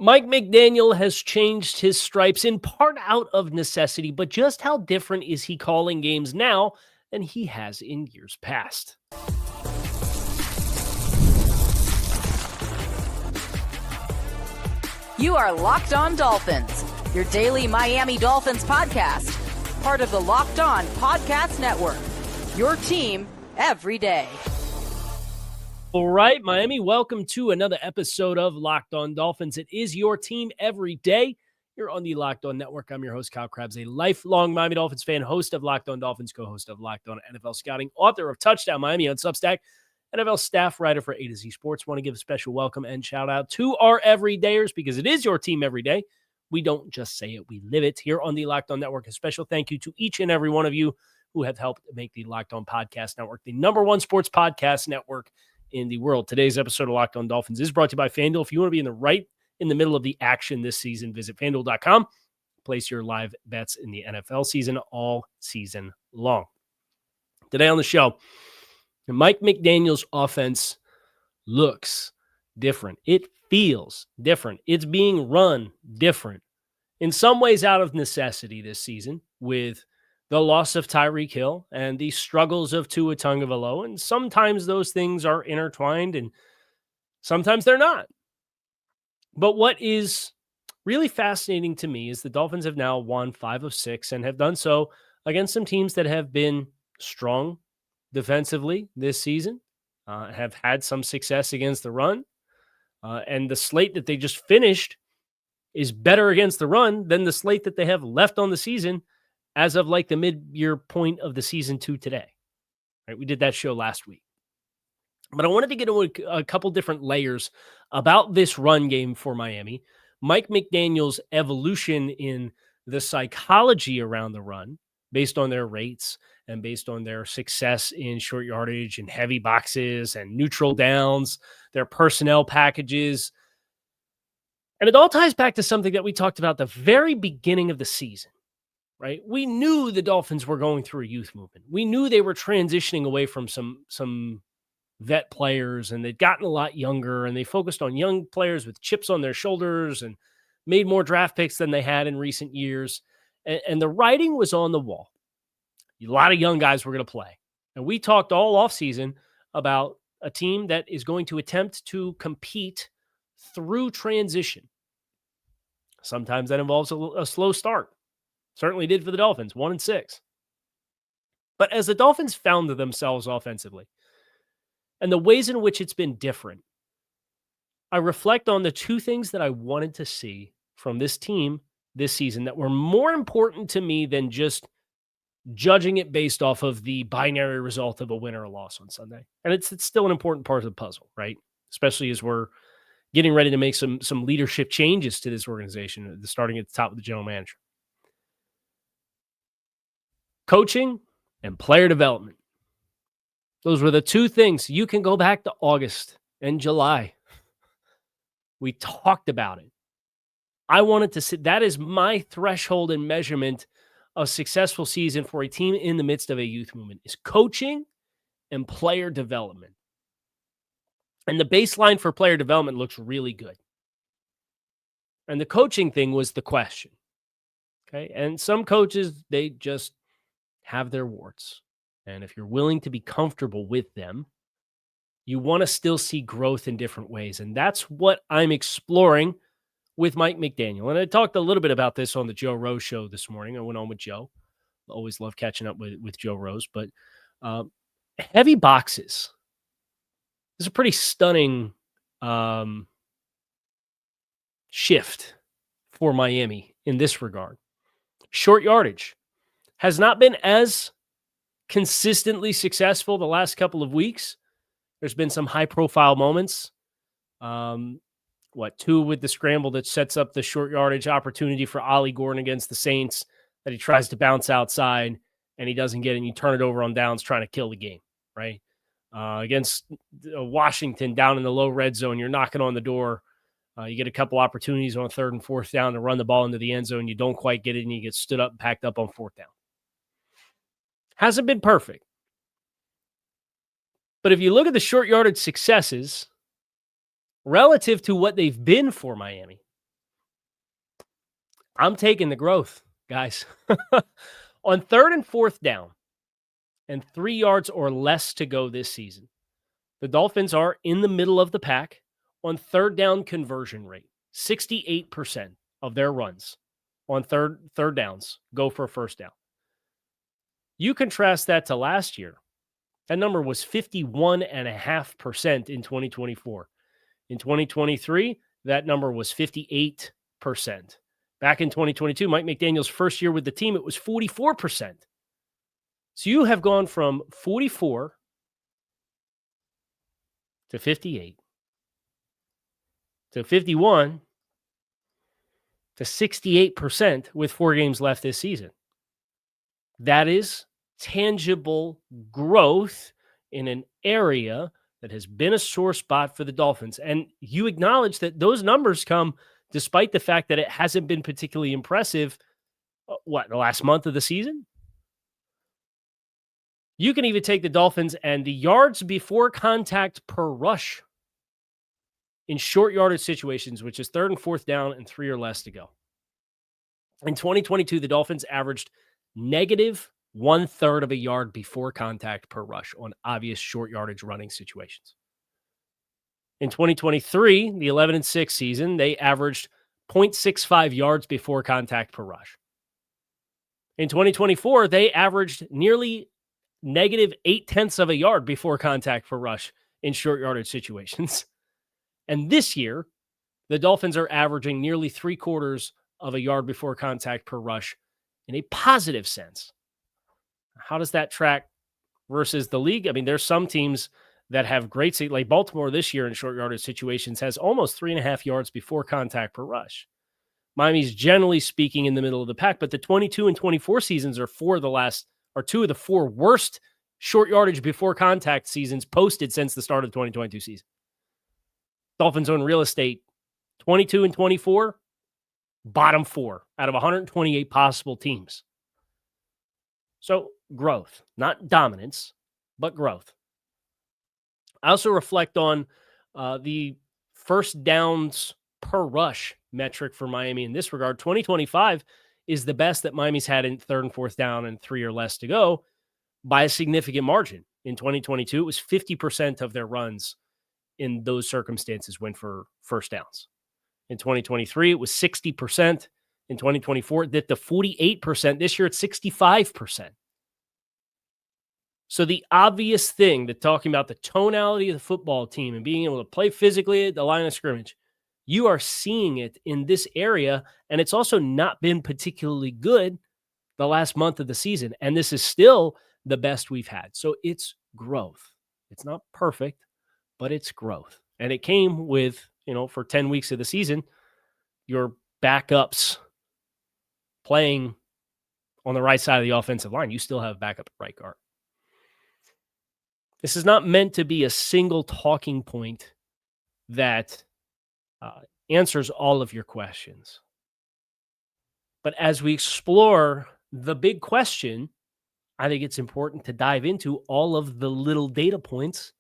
Mike McDaniel has changed his stripes in part out of necessity, but just how different is he calling games now than he has in years past? You are Locked On Dolphins, your daily Miami Dolphins podcast, part of the Locked On Podcast Network, your team every day. All right, Miami, welcome to another episode of Locked On Dolphins. It is your team every day. You're on the Locked On Network. I'm your host, Kyle Krabs, a lifelong Miami Dolphins fan, host of Locked On Dolphins, co-host of Locked On NFL Scouting, author of Touchdown Miami on Substack, NFL staff writer for A to Z Sports. Want to give a special welcome and shout out to our everydayers because it is your team every day. We don't just say it, we live it here on the Locked On Network. A special thank you to each and every one of you who have helped make the Locked On Podcast Network the number one sports podcast network in the world. Today's episode of Locked On Dolphins is brought to you by FanDuel. If you want to be in the middle of the action this season, visit FanDuel.com. Place your live bets in the NFL season all season long. Today on the show, Mike McDaniel's offense looks different. It feels different. It's being run different. In some ways out of necessity this season with the loss of Tyreek Hill and the struggles of Tua Tagovailoa. And sometimes those things are intertwined and sometimes they're not. But what is really fascinating to me is the Dolphins have now won 5 of 6 and have done so against some teams that have been strong defensively this season, have had some success against the run. And the slate that they just finished is better against the run than the slate that they have left on the season as of like the mid-year point of the season to today. Right? We did that show last week. But I wanted to get into a couple different layers about this run game for Miami. Mike McDaniel's evolution in the psychology around the run based on their rates and based on their success in short yardage and heavy boxes and neutral downs, their personnel packages. And it all ties back to something that we talked about at the very beginning of the season. Right? We knew the Dolphins were going through a youth movement. We knew they were transitioning away from some vet players, and they'd gotten a lot younger, and they focused on young players with chips on their shoulders and made more draft picks than they had in recent years. And the writing was on the wall. A lot of young guys were going to play. And we talked all offseason about a team that is going to attempt to compete through transition. Sometimes that involves a slow start. Certainly did for the Dolphins, 1-6. But as the Dolphins found themselves offensively and the ways in which it's been different, I reflect on the two things that I wanted to see from this team this season that were more important to me than just judging it based off of the binary result of a win or a loss on Sunday. And it's still an important part of the puzzle, right? Especially as we're getting ready to make some leadership changes to this organization, starting at the top of the general manager. Coaching and player development. Those were the two things. You can go back to August and July. We talked about it. I wanted to see, that is my threshold and measurement of successful season for a team in the midst of a youth movement is coaching and player development. And the baseline for player development looks really good. And the coaching thing was the question. Okay. And some coaches, they just have their warts. And if you're willing to be comfortable with them, you want to still see growth in different ways. And that's what I'm exploring with Mike McDaniel. And I talked a little bit about this on the Joe Rose show this morning. I went on with Joe. Always love catching up with Joe Rose. But heavy boxes is a pretty stunning shift for Miami in this regard. Short yardage has not been as consistently successful the last couple of weeks. There's been some high-profile moments. Two with the scramble that sets up the short yardage opportunity for Ollie Gordon against the Saints that he tries to bounce outside and he doesn't get it, and you turn it over on downs trying to kill the game, right? Against Washington down in the low red zone, you're knocking on the door. You get a couple opportunities on 3rd and 4th down to run the ball into the end zone. You don't quite get it, and you get stood up and packed up on 4th down. Hasn't been perfect. But if you look at the short yardage successes relative to what they've been for Miami, I'm taking the growth, guys. On 3rd and 4th down and 3 yards or less to go this season, the Dolphins are in the middle of the pack on 3rd down conversion rate. 68% of their runs on third downs go for a first down. You contrast that to last year. That number was 51.5% in 2024. In 2023, that number was 58%. Back in 2022, Mike McDaniel's first year with the team, it was 44%. So you have gone from 44 to 58 to 51 to 68% with 4 games left this season. That is tangible growth in an area that has been a sore spot for the Dolphins. And you acknowledge that those numbers come despite the fact that it hasn't been particularly impressive, the last month of the season? You can even take the Dolphins and the yards before contact per rush in short yardage situations, which is 3rd and 4th down and 3 or less to go. In 2022, the Dolphins averaged negative 1/3 of a yard before contact per rush on obvious short yardage running situations. In 2023, the 11-6 season, they averaged 0.65 yards before contact per rush. In 2024, they averaged nearly negative 0.8 of a yard before contact per rush in short yardage situations. And this year, the Dolphins are averaging nearly 3/4 of a yard before contact per rush in a positive sense. How does that track versus the league? I mean, there's some teams that have great, like Baltimore this year in short yardage situations has almost 3.5 yards before contact per rush. Miami's generally speaking in the middle of the pack, but the 22 and 24 seasons are two of the 4 worst short yardage before contact seasons posted since the start of the 2022 season. Dolphins own real estate, 22 and 24, bottom 4 out of 128 possible teams. So growth, not dominance, but growth. I also reflect on the first downs per rush metric for Miami in this regard. 2025 is the best that Miami's had in 3rd and 4th down and 3 or less to go by a significant margin. In 2022, it was 50% of their runs in those circumstances went for first downs. In 2023, it was 60%. In 2024, it dipped to 48%. This year, it's 65%. So the obvious thing that talking about the tonality of the football team and being able to play physically at the line of scrimmage, you are seeing it in this area, and it's also not been particularly good the last month of the season, and this is still the best we've had. So it's growth. It's not perfect, but it's growth. And it came with, for 10 weeks of the season, your backups playing on the right side of the offensive line. You still have backup at right guard. This is not meant to be a single talking point that answers all of your questions. But as we explore the big question, I think it's important to dive into all of the little data points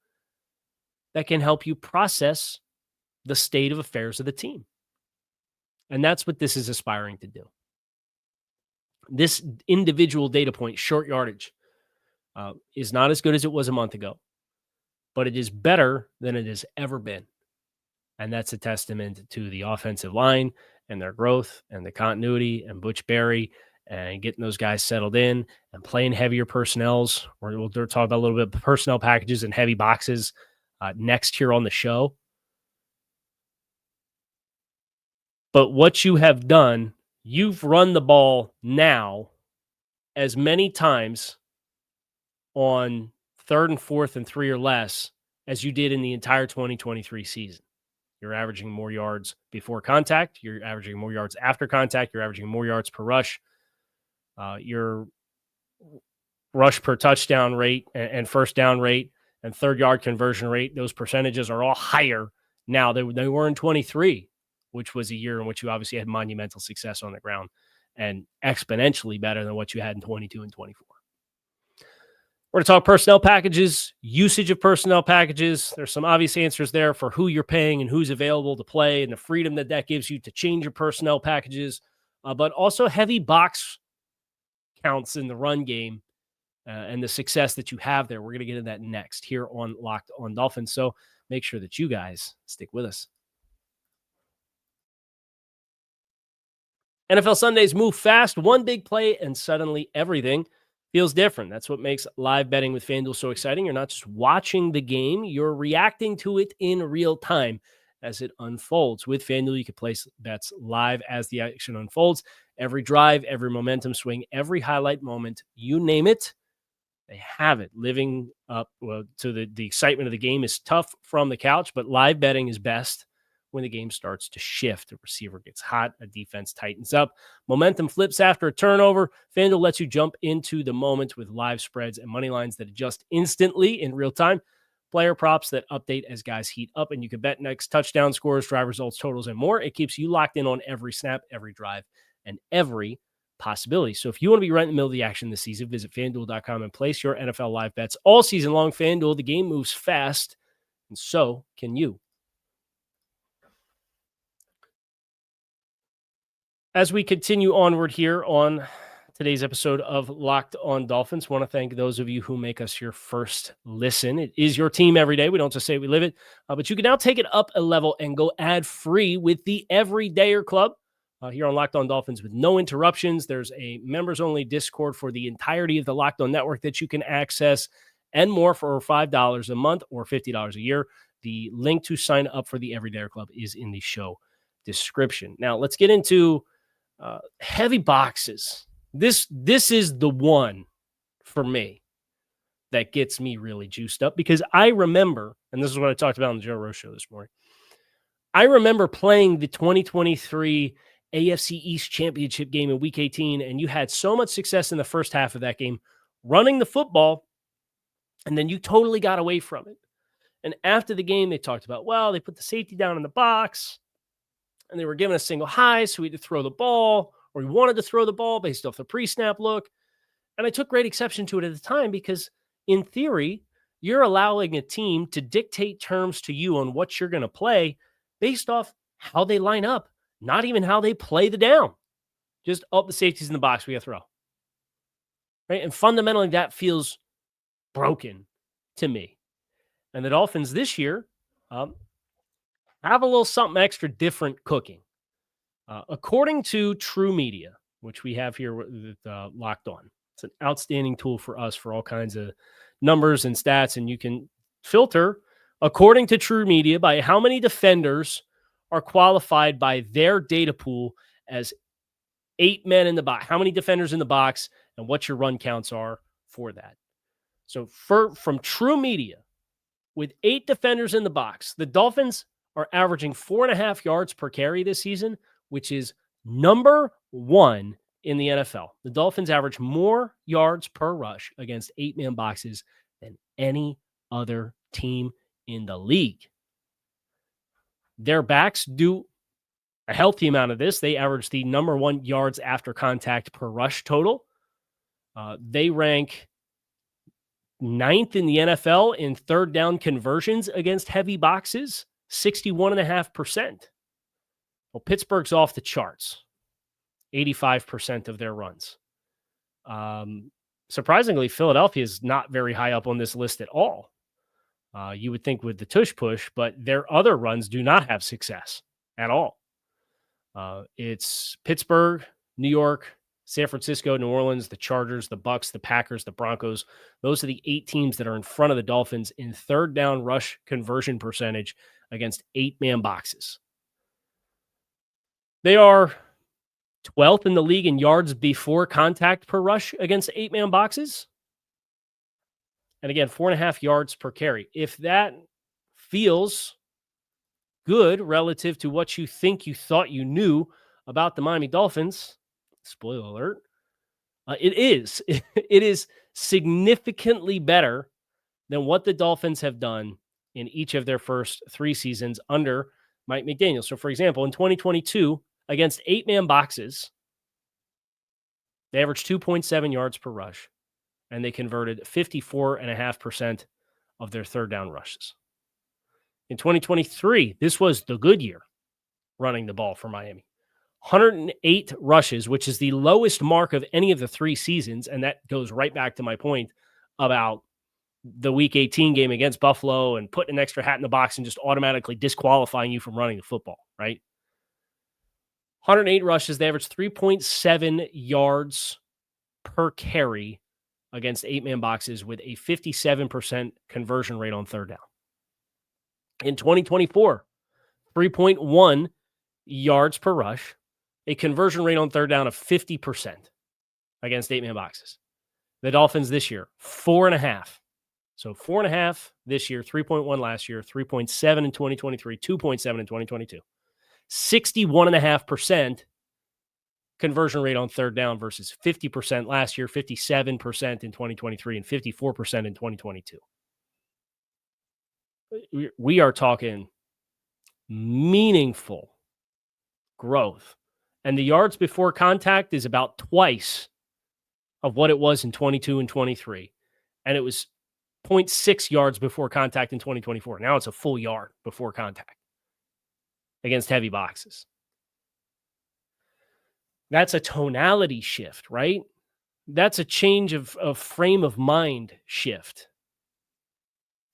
that can help you process the state of affairs of the team. And that's what this is aspiring to do. This individual data point, short yardage, is not as good as it was a month ago, but it is better than it has ever been. And that's a testament to the offensive line and their growth and the continuity and Butch Berry and getting those guys settled in and playing heavier personnels. We'll talk about a little bit of personnel packages and heavy boxes next here on the show. But what you have done, you've run the ball now as many times on 3rd and 4th and 3 or less as you did in the entire 2023 season. You're averaging more yards before contact. You're averaging more yards after contact. You're averaging more yards per rush. Your rush per touchdown rate and first down rate and 3rd yard conversion rate, those percentages are all higher now than they were in 23, which was a year in which you obviously had monumental success on the ground and exponentially better than what you had in 22 and 24. We're going to talk personnel packages, usage of personnel packages. There's some obvious answers there for who you're paying and who's available to play and the freedom that gives you to change your personnel packages. but also heavy box counts in the run game and the success that you have there. We're going to get into that next here on Locked on Dolphins. So make sure that you guys stick with us. NFL Sundays move fast, one big play, and suddenly everything feels different. That's what makes live betting with FanDuel so exciting. You're not just watching the game, you're reacting to it in real time as it unfolds. With FanDuel, you can place bets live as the action unfolds. Every drive, every momentum swing, every highlight moment, you name it, they have it. Living up to the excitement of the game is tough from the couch, but live betting is best when the game starts to shift. A receiver gets hot, a defense tightens up, momentum flips after a turnover. FanDuel lets you jump into the moment with live spreads and money lines that adjust instantly in real time, player props that update as guys heat up, and you can bet next touchdown scores, drive results, totals, and more. It keeps you locked in on every snap, every drive, and every possibility. So if you want to be right in the middle of the action this season, visit FanDuel.com and place your NFL live bets all season long. FanDuel, the game moves fast, and so can you. As we continue onward here on today's episode of Locked on Dolphins, I want to thank those of you who make us your first listen. It is your team every day. We don't just say we live it, but you can now take it up a level and go ad-free with the Everydayer Club here on Locked on Dolphins with no interruptions. There's a members-only Discord for the entirety of the Locked on Network that you can access and more for $5 a month or $50 a year. The link to sign up for the Everydayer Club is in the show description. Now, let's get into heavy boxes. This is the one for me that gets me really juiced up because I remember, and this is what I talked about on the Joe Rogan show this morning. I remember playing the 2023 AFC East Championship game in Week 18, and you had so much success in the first half of that game running the football, and then you totally got away from it. And after the game, they talked about, well, they put the safety down in the box, and they were giving us single highs, so we had to throw the ball, or we wanted to throw the ball based off the pre-snap look. And I took great exception to it at the time because, in theory, you're allowing a team to dictate terms to you on what you're going to play based off how they line up, not even how they play the down. Just, the safety's in the box, we got to throw. Right? And fundamentally, that feels broken to me. And the Dolphins this year have a little something extra different cooking. According to True Media, which we have here with Locked On, it's an outstanding tool for us for all kinds of numbers and stats, and you can filter, according to True Media, by how many defenders are qualified by their data pool as 8 men in the box, how many defenders in the box, and what your run counts are for that. So from True Media, with 8 defenders in the box, the Dolphins are averaging 4.5 yards per carry this season, which is number 1 in the NFL. The Dolphins average more yards per rush against 8-man boxes than any other team in the league. Their backs do a healthy amount of this. They average the number 1 yards after contact per rush total. They rank 9th in the NFL in third down conversions against heavy boxes, 61.5%. Well, Pittsburgh's off the charts, 85% of their runs. Surprisingly, Philadelphia is not very high up on this list at all. You would think with the tush push, but their other runs do not have success at all. It's Pittsburgh, New York, San Francisco, New Orleans, the Chargers, the Bucks, the Packers, the Broncos. Those are the 8 teams that are in front of the Dolphins in third down rush conversion percentage against 8-man boxes. They are 12th in the league in yards before contact per rush against 8-man boxes. And again, 4.5 yards per carry. If that feels good relative to what you think you thought you knew about the Miami Dolphins, spoiler alert, it is. It is significantly better than what the Dolphins have done in each of their first 3 seasons under Mike McDaniel. So, for example, in 2022, against 8-man boxes, they averaged 2.7 yards per rush, and they converted 54.5% of their third down rushes. In 2023, this was the good year running the ball for Miami. 108 rushes, which is the lowest mark of any of the 3 seasons. And that goes right back to my point about the Week 18 game against Buffalo and putting an extra hat in the box and just automatically disqualifying you from running the football, right? 108 rushes. They averaged 3.7 yards per carry against 8-man boxes with a 57% conversion rate on third down. In 2024, 3.1 yards per rush, a conversion rate on third down of 50% against 8-man boxes. The Dolphins this year, 4.5. So 4.5 this year, 3.1 last year, 3.7 in 2023, 2.7 in 2022. 61.5% conversion rate on third down versus 50% last year, 57% in 2023, and 54% in 2022. We are talking meaningful growth. And the yards before contact is about twice of what it was in 22 and 23. And it was 0.6 yards before contact in 2024. Now it's a full yard before contact against heavy boxes. That's a tonality shift, right? That's a change of frame of mind shift.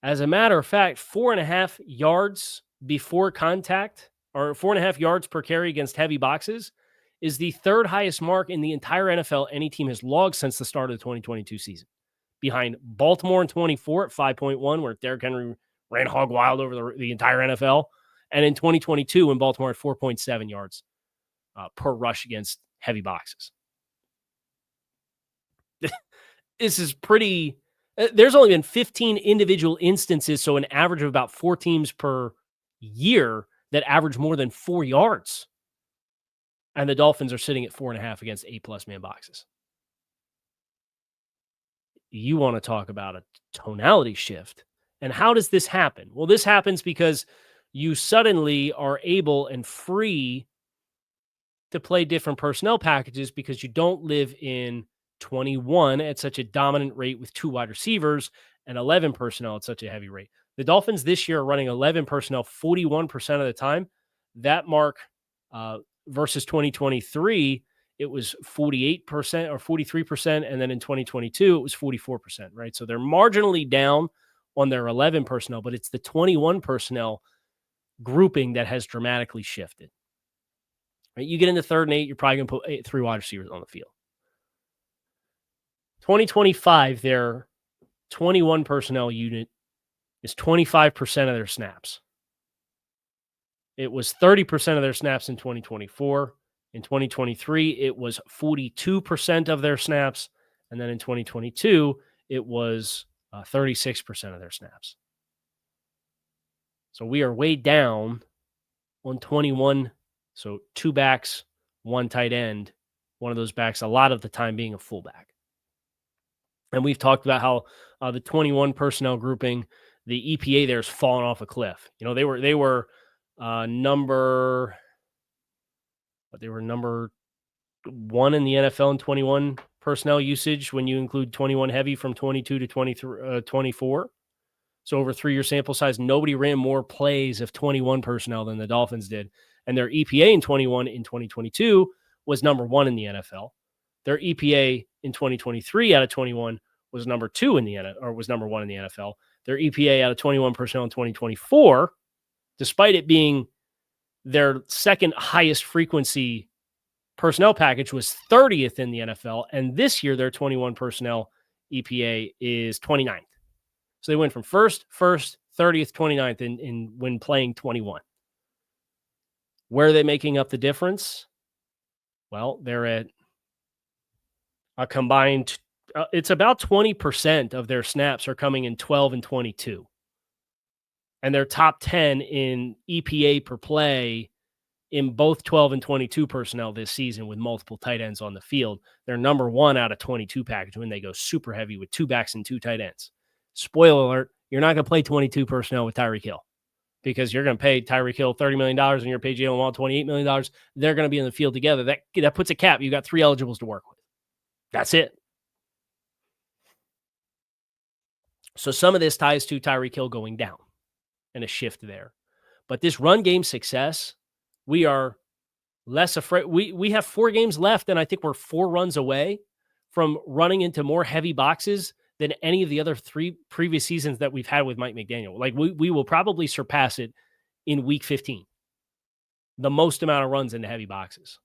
As a matter of fact, 4.5 yards before contact, or 4.5 yards per carry against heavy boxes, is the third highest mark in the entire NFL any team has logged since the start of the 2022 season. Behind Baltimore in 24 at 5.1, where Derrick Henry ran hog wild over the entire NFL. And in 2022, when Baltimore had 4.7 yards per rush against heavy boxes. This is pretty... There's only been 15 individual instances, so an average of about 4 teams per year that average more than 4 yards. And the Dolphins are sitting at 4.5 against 8+ man boxes. You want to talk about a tonality shift. And how does this happen? Well, this happens because you suddenly are able and free to play different personnel packages because you don't live in 21 at such a dominant rate with 2 wide receivers and 11 personnel at such a heavy rate. The Dolphins this year are running 11 personnel 41% of the time. That mark versus 2023, it was 48% or 43%. And then in 2022, it was 44%, right? So they're marginally down on their 11 personnel, but it's the 21 personnel grouping that has dramatically shifted. Right? You get into 3rd and 8, you're probably going to put 3 wide receivers on the field. 2025, their 21 personnel unit is 25% of their snaps. It was 30% of their snaps in 2024. In 2023, it was 42% of their snaps. And then in 2022, it was 36% of their snaps. So we are way down on 21. So 2 backs, 1 tight end, one of those backs a lot of the time being a fullback. And we've talked about how the 21 personnel grouping, the EPA there has fallen off a cliff. You know, they were number 1 in the NFL in 21 personnel usage when you include 21 heavy from 22 to 24. So over 3-year sample size, nobody ran more plays of 21 personnel than the Dolphins did. And their EPA in 21 in 2022 was number 1 in the NFL. Their EPA in 2023 out of 21 was number 2 in the NFL, or was number 1 in the NFL. Their EPA out of 21 personnel in 2024, despite it being their second highest frequency personnel package, was 30th in the NFL. And this year, their 21 personnel EPA is 29th. So they went from first, 30th, 29th in when playing 21. Where are they making up the difference? Well, they're at a combined, it's about 20% of their snaps are coming in 12 and 22. And they're top 10 in EPA per play in both 12 and 22 personnel this season with multiple tight ends on the field. They're number 1 out of 22 package when they go super heavy with 2 backs and 2 tight ends. Spoiler alert, you're not going to play 22 personnel with Tyreek Hill because you're going to pay Tyreek Hill $30 million and you're going to pay Jalen Waddle $28 million. They're going to be in the field together. That puts a cap. You got 3 eligibles to work with. That's it. So some of this ties to Tyreek Hill going down and a shift there. But this run game success, we are less afraid. We have 4 games left, and I think we're 4 runs away from running into more heavy boxes than any of the other 3 previous seasons that we've had with Mike McDaniel. Like we will probably surpass it in week 15, the most amount of runs into heavy boxes.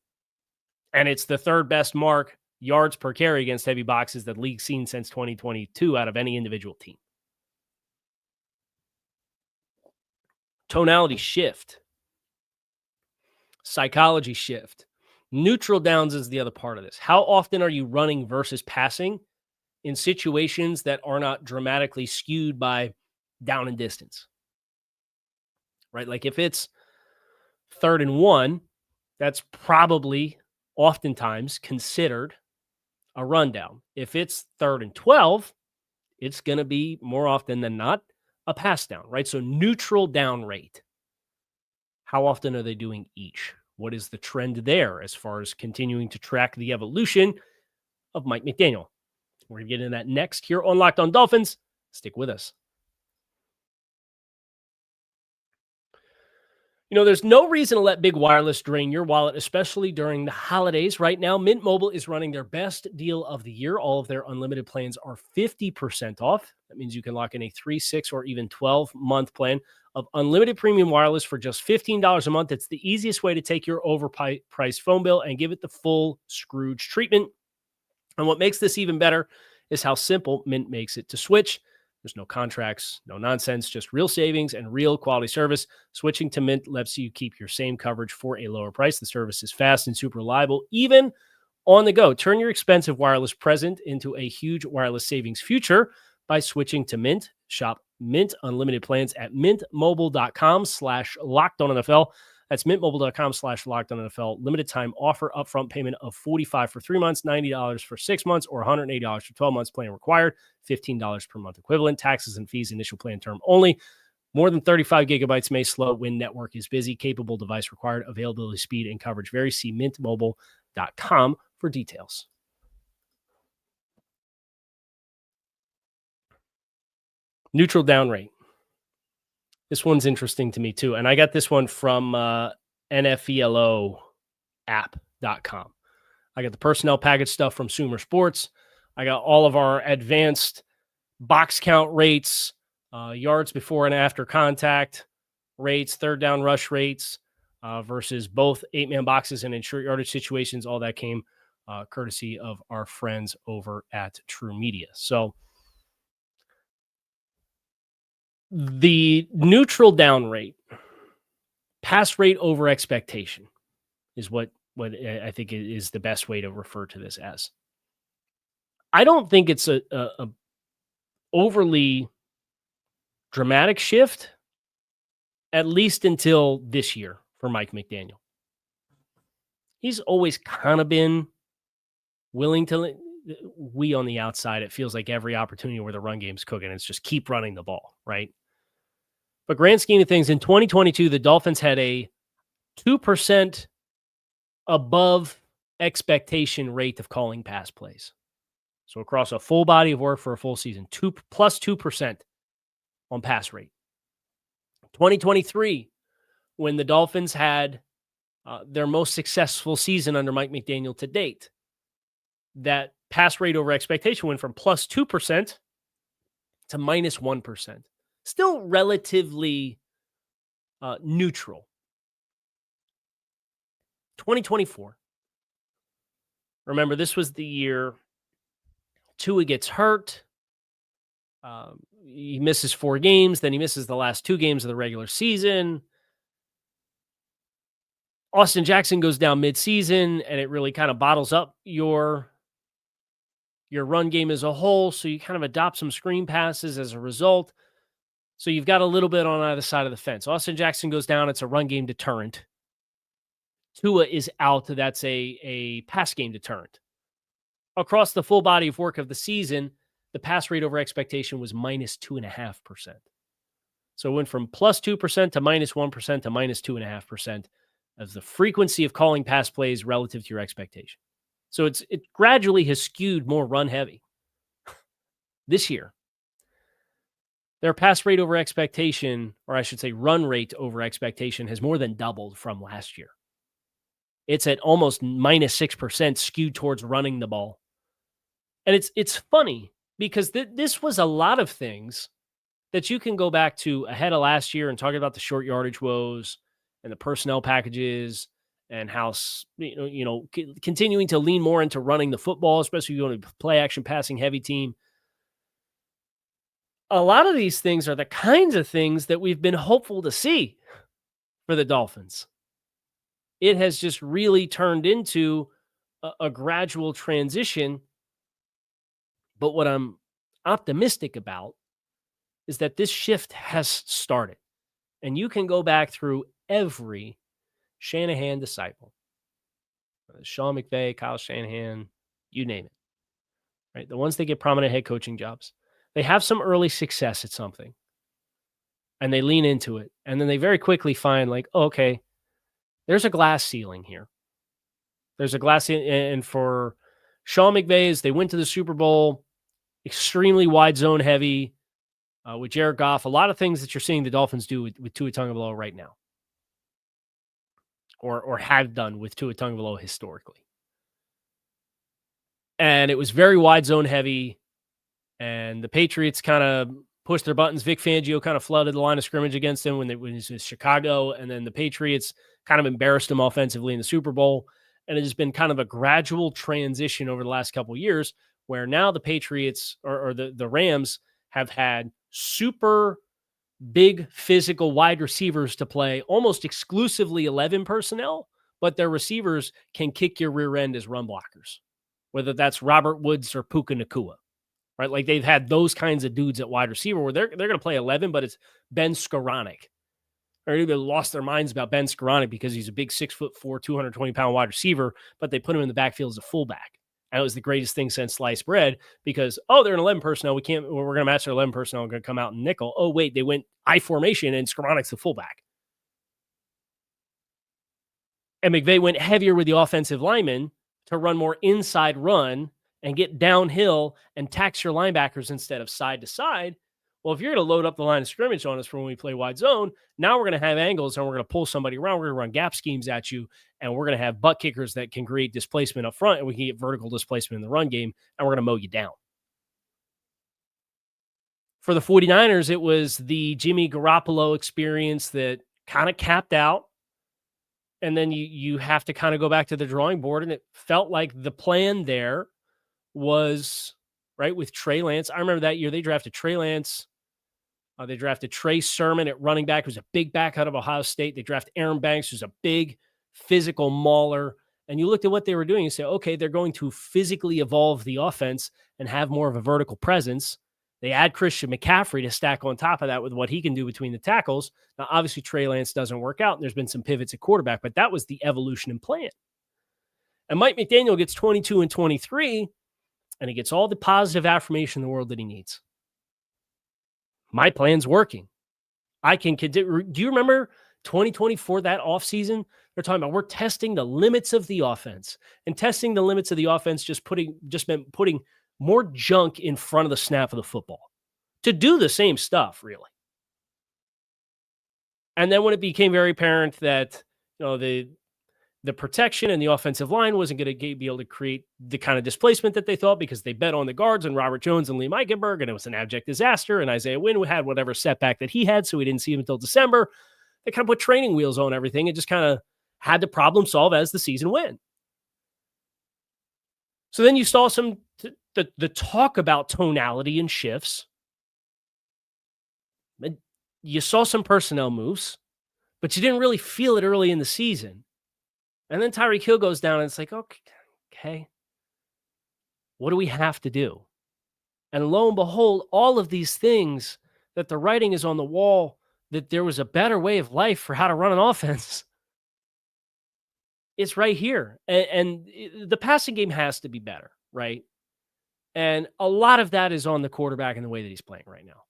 And it's the 3rd best mark yards per carry against heavy boxes that the league's seen since 2022 out of any individual team. Tonality shift. Psychology shift. Neutral downs is the other part of this. How often are you running versus passing in situations that are not dramatically skewed by down and distance? Right? Like if it's 3rd and 1, that's probably oftentimes considered a rundown. If it's 3rd and 12, it's going to be more often than not a pass down, right? So neutral down rate. How often are they doing each? What is the trend there as far as continuing to track the evolution of Mike McDaniel? We're going to get into that next here on Locked On Dolphins. Stick with us. You know, there's no reason to let big wireless drain your wallet, especially during the holidays. Right now, Mint Mobile is running their best deal of the year. All of their unlimited plans are 50% off. That means you can lock in a 3, 6, or even 12-month plan of unlimited premium wireless for just $15 a month. It's the easiest way to take your overpriced phone bill and give it the full Scrooge treatment. And what makes this even better is how simple Mint makes it to switch. There's no contracts, no nonsense, just real savings and real quality service. Switching to Mint lets you keep your same coverage for a lower price. The service is fast and super reliable, even on the go. Turn your expensive wireless present into a huge wireless savings future by switching to Mint. Shop Mint unlimited plans at mintmobile.com/lockedonnfl. That's mintmobile.com/lockedonnfl. Limited time offer, upfront payment of $45 for 3 months, $90 for 6 months, or $180 for 12 months. Plan required, $15 per month equivalent. Taxes and fees, initial plan term only. More than 35 gigabytes may slow when network is busy. Capable device required. Availability, speed, and coverage vary. See mintmobile.com for details. Neutral down rate. This one's interesting to me too. And I got this one from NFELO app.com. I got the personnel package stuff from Sumer Sports. I got all of our advanced box count rates, yards before and after contact rates, 3rd down rush rates versus both 8-man boxes and in short yardage situations. All that came courtesy of our friends over at True Media. So the neutral down rate, pass rate over expectation is what I think is the best way to refer to this as. I don't think it's a overly dramatic shift, at least until this year for Mike McDaniel. He's always kind of been willing to, we on the outside, it feels like every opportunity where the run game's cooking, it's just keep running the ball, right? But grand scheme of things, in 2022, the Dolphins had a 2% above expectation rate of calling pass plays. So across a full body of work for a full season, plus 2% on pass rate. 2023, when the Dolphins had their most successful season under Mike McDaniel to date, that pass rate over expectation went from plus 2% to minus 1%. Still relatively neutral. 2024. Remember, this was the year Tua gets hurt. He misses 4 games. Then he misses the last 2 games of the regular season. Austin Jackson goes down midseason, and it really kind of bottles up your run game as a whole. So you kind of adopt some screen passes as a result. So you've got a little bit on either side of the fence. Austin Jackson goes down. It's a run game deterrent. Tua is out. That's a pass game deterrent. Across the full body of work of the season, the pass rate over expectation was minus 2.5%. So it went from plus 2% to minus 1% to minus 2.5% as the frequency of calling pass plays relative to your expectation. So it gradually has skewed more run heavy. This year, their pass rate over expectation, or I should say run rate over expectation, has more than doubled from last year. it's at almost minus 6% skewed towards running the ball. And it's funny because this was a lot of things that you can go back to ahead of last year and talking about the short yardage woes and the personnel packages and how continuing to lean more into running the football, especially going to play action passing heavy team. A lot of these things are the kinds of things that we've been hopeful to see for the Dolphins. It has just really turned into a gradual transition. But what I'm optimistic about is that this shift has started. And you can go back through every Shanahan disciple, Sean McVay, Kyle Shanahan, you name it, right? The ones that get prominent head coaching jobs, they have some early success at something and they lean into it. And then they very quickly find like, oh, okay, there's a glass ceiling here. There's a glass ceiling. And for Sean McVay's, they went to the Super Bowl, extremely wide zone heavy with Jared Goff. A lot of things that you're seeing the Dolphins do with Tua Tagovailoa right now, or have done with Tua Tagovailoa historically. And it was very wide zone heavy, and the Patriots kind of pushed their buttons. Vic Fangio kind of flooded the line of scrimmage against him when he was in Chicago, and then the Patriots kind of embarrassed him offensively in the Super Bowl. And it has been kind of a gradual transition over the last couple of years where now the Patriots or the Rams have had super big physical wide receivers to play almost exclusively 11 personnel, but their receivers can kick your rear end as run blockers, whether that's Robert Woods or Puka Nacua, right? Like they've had those kinds of dudes at wide receiver where they're going to play 11, but it's Ben Skoranek. Or they lost their minds about Ben Skoranek because he's a big 6'4", 220-pound wide receiver, but they put him in the backfield as a fullback. And it was the greatest thing since sliced bread because, oh, they're an 11 personnel. We're going to match their 11 personnel. We're going to come out in nickel. Oh, wait, they went I formation and Skoranek's the fullback. And McVay went heavier with the offensive linemen to run more inside run and get downhill and tax your linebackers instead of side to side. Well, if you're going to load up the line of scrimmage on us for when we play wide zone, now we're going to have angles and we're going to pull somebody around. We're going to run gap schemes at you, and we're going to have butt kickers that can create displacement up front, and we can get vertical displacement in the run game, and we're going to mow you down. For the 49ers, it was the Jimmy Garoppolo experience that kind of capped out, and then you have to kind of go back to the drawing board, and it felt like the plan there was, right, with Trey Lance. I remember that year they drafted Trey Lance. They drafted Trey Sermon at running back, who's a big back out of Ohio State. They drafted Aaron Banks, who's a big physical mauler. And you looked at what they were doing and say, okay, they're going to physically evolve the offense and have more of a vertical presence. They add Christian McCaffrey to stack on top of that with what he can do between the tackles. Now, obviously, Trey Lance doesn't work out, and there's been some pivots at quarterback, but that was the evolution and plan. And Mike McDaniel gets 22 and 23, and he gets all the positive affirmation in the world that he needs. My plan's working. I can continue. Do you remember 2024, that offseason? They're talking about we're testing the limits of the offense. And testing the limits of the offense just meant putting more junk in front of the snap of the football to do the same stuff, really. And then when it became very apparent that the protection and the offensive line wasn't going to be able to create the kind of displacement that they thought because they bet on the guards and Robert Jones and Liam Eichenberg, and it was an abject disaster. And Isaiah Wynn had whatever setback that he had, so we didn't see him until December. They kind of put training wheels on everything and just kind of had to problem solve as the season went. So then you saw the talk about tonality and shifts. You saw some personnel moves, but you didn't really feel it early in the season. And then Tyreek Hill goes down, and it's like, okay, what do we have to do? And lo and behold, all of these things that the writing is on the wall, that there was a better way of life for how to run an offense. It's right here. And the passing game has to be better, right? And a lot of that is on the quarterback and the way that he's playing right now.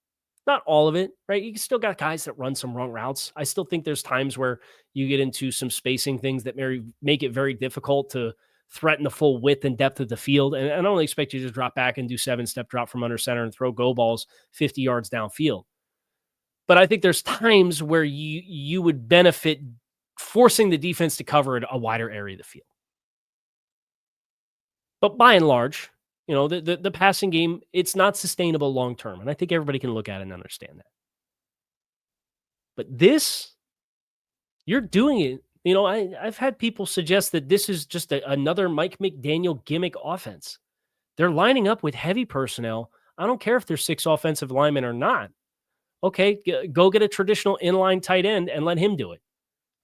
Not all of it, right? You still got guys that run some wrong routes. I still think there's times where you get into some spacing things that make it very difficult to threaten the full width and depth of the field. And I don't expect you to just drop back and do 7-step drop from under center and throw go balls 50 yards downfield. But I think there's times where you would benefit forcing the defense to cover a wider area of the field. But by and large, the passing game, it's not sustainable long term. And I think everybody can look at it and understand that. But this, you're doing it. I've had people suggest that this is just another Mike McDaniel gimmick offense. They're lining up with heavy personnel. I don't care if they're 6 offensive linemen or not. Okay, go get a traditional inline tight end and let him do it.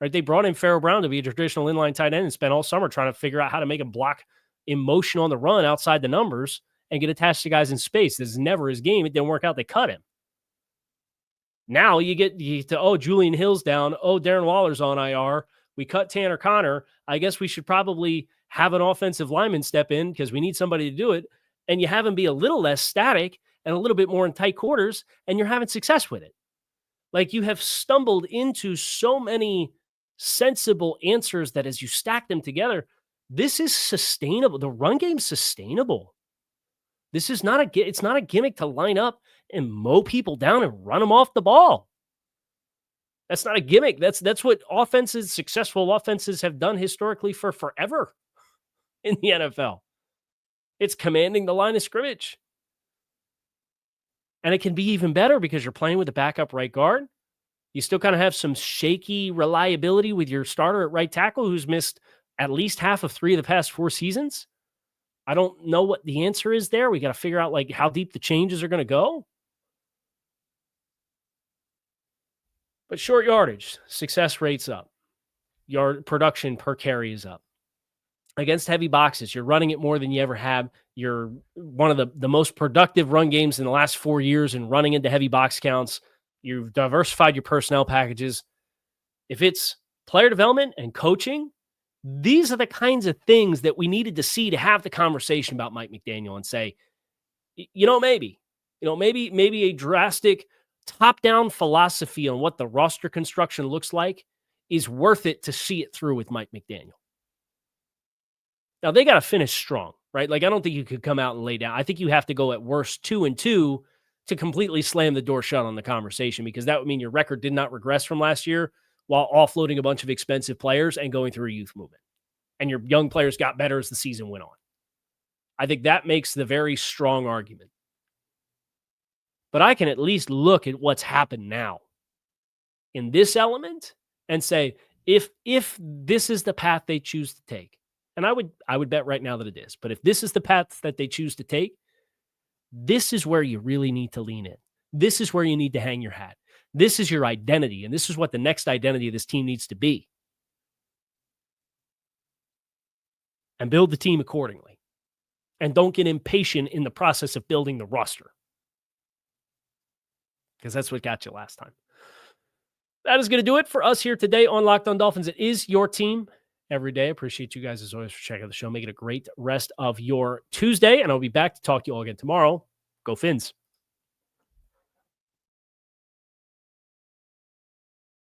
Right? They brought in Pharaoh Brown to be a traditional inline tight end and spent all summer trying to figure out how to make him block emotion on the run outside the numbers and get attached to guys in space. This is never his game. It didn't work out. They cut him. Now you get to, Julian Hill's down. Darren Waller's on IR. We cut Tanner Connor. I guess we should probably have an offensive lineman step in because we need somebody to do it. And you have him be a little less static and a little bit more in tight quarters, and you're having success with it. Like, you have stumbled into so many sensible answers that as you stack them together, this is sustainable. The run game's sustainable. This is it's not a gimmick to line up and mow people down and run them off the ball. That's not a gimmick. That's what successful offenses have done historically for forever in the NFL. It's commanding the line of scrimmage. And it can be even better because you're playing with a backup right guard. You still kind of have some shaky reliability with your starter at right tackle who's missed at least half of 3 of the past 4 seasons. I don't know what the answer is there. We got to figure out how deep the changes are going to go. But short yardage, success rates up. Yard production per carry is up. Against heavy boxes, you're running it more than you ever have. You're one of the most productive run games in the last 4 years in running into heavy box counts. You've diversified your personnel packages. If it's player development and coaching, these are the kinds of things that we needed to see to have the conversation about Mike McDaniel and say, maybe a drastic top-down philosophy on what the roster construction looks like is worth it to see it through with Mike McDaniel. Now, they got to finish strong, right? I don't think you could come out and lay down. I think you have to go at worst 2-2 to completely slam the door shut on the conversation, because that would mean your record did not regress from last year while offloading a bunch of expensive players and going through a youth movement. And your young players got better as the season went on. I think that makes the very strong argument. But I can at least look at what's happened now in this element and say, if this is the path they choose to take, and I would bet right now that it is, but if this is the path that they choose to take, this is where you really need to lean in. This is where you need to hang your hat. This is your identity, and this is what the next identity of this team needs to be. And build the team accordingly. And don't get impatient in the process of building the roster, because that's what got you last time. That is going to do it for us here today on Locked On Dolphins. It is your team every day. Appreciate you guys as always for checking out the show. Make it a great rest of your Tuesday, and I'll be back to talk to you all again tomorrow. Go Fins.